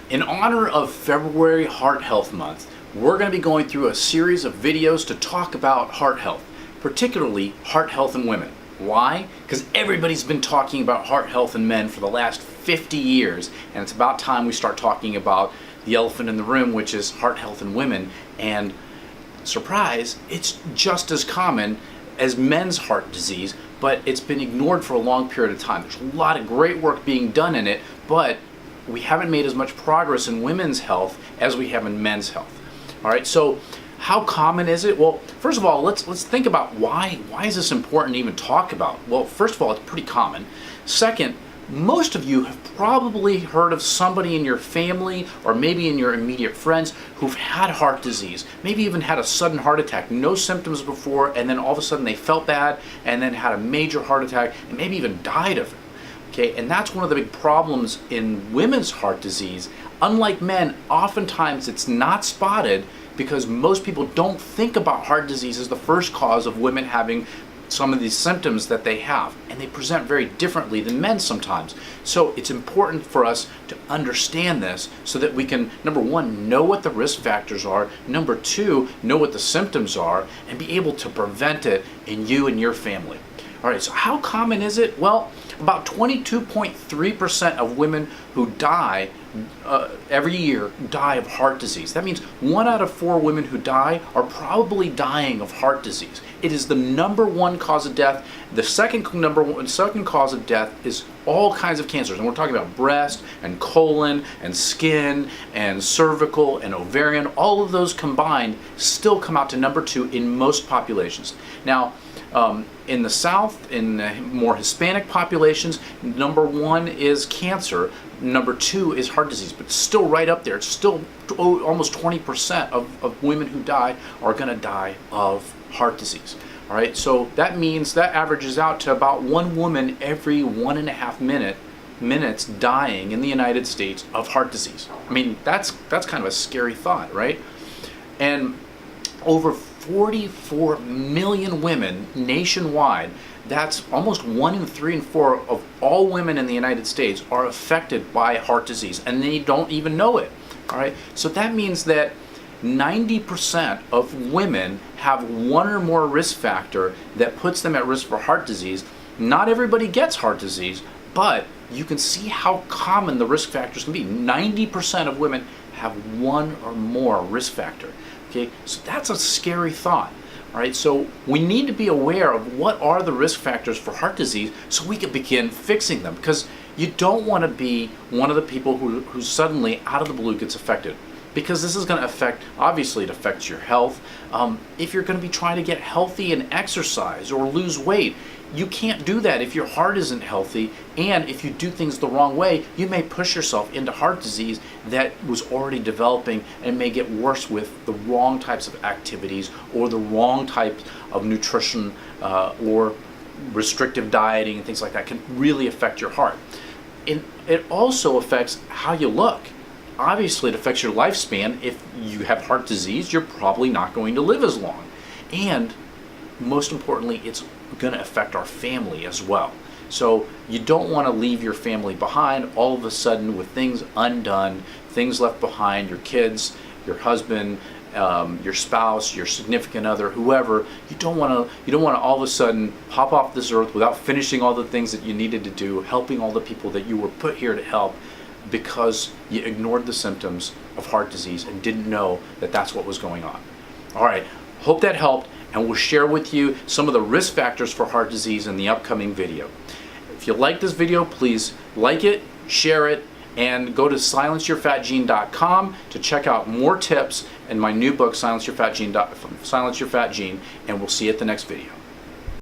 In honor of February Heart Health Month, we're going to be going through a series of videos to talk about heart health, particularly heart health in women. Why? Because everybody's been talking about heart health in men for the last 50 years, and it's about time we start talking about the elephant in the room, which is heart health in women. And surprise, it's just as common as men's heart disease, but it's been ignored for a long period of time. There's a lot of great work being done in it, but we haven't made as much progress in women's health as we have in men's health. All right, so how common is it? Well, first of all, let's think about why is this important to even talk about? Well, first of all, it's pretty common. Second, most of you have probably heard of somebody in your family or maybe in your immediate friends who've had heart disease, maybe even had a sudden heart attack, no symptoms before, and then all of a sudden they felt bad and then had a major heart attack and maybe even died of it. Okay, and that's one of the big problems in women's heart disease. Unlike men, oftentimes it's not spotted because most people don't think about heart disease as the first cause of women having some of these symptoms that they have, and they present very differently than men sometimes. So it's important for us to understand this so that we can, number one, know what the risk factors are, number two, know what the symptoms are, and be able to prevent it in you and your family. All right, so how common is it? Well, about 22.3% of women who die every year die of heart disease. That means 1 out of 4 women who die are probably dying of heart disease. It is the number one cause of death. The second cause of death is all kinds of cancers, and we're talking about breast and colon and skin and cervical and ovarian. All of those combined still come out to number 2 in most populations. Now, in the South, in more Hispanic populations, number 1 is cancer, number 2 is heart disease, but it's still right up there. It's still almost 20% of women who die are going to die of heart disease. All right, so that means that averages out to about 1 woman every 1.5 minutes dying in the United States of heart disease. I mean, that's kind of a scary thought, right? And over 44 million women nationwide, that's almost 1 in 3 and 4 of all women in the United States are affected by heart disease, and they don't even know it. All right, so that means that 90% of women have 1 or more risk factor that puts them at risk for heart disease. Not everybody gets heart disease, but you can see how common the risk factors can be. 90% of women have 1 or more risk factor. Okay, so that's a scary thought. All right, so we need to be aware of what are the risk factors for heart disease so we can begin fixing them, because you don't want to be one of the people who suddenly out of the blue gets affected, because this is going to affect, obviously it affects your health. If you're going to be trying to get healthy and exercise or lose weight, you can't do that if your heart isn't healthy, and if you do things the wrong way, you may push yourself into heart disease that was already developing and may get worse with the wrong types of activities or the wrong type of nutrition or restrictive dieting and things like that can really affect your heart. It also affects how you look. Obviously, it affects your lifespan. If you have heart disease, you're probably not going to live as long. And most importantly, it's going to affect our family as well. So you don't want to leave your family behind all of a sudden with things undone, things left behind, your kids, your husband, your spouse, your significant other, whoever. You don't want to all of a sudden pop off this earth without finishing all the things that you needed to do, helping all the people that you were put here to help, because you ignored the symptoms of heart disease and didn't know that that's what was going on. All right, hope that helped, and we'll share with you some of the risk factors for heart disease in the upcoming video. If you like this video, please like it, share it, and go to silenceyourfatgene.com to check out more tips in my new book, Silence Your Fat Gene, and we'll see you at the next video.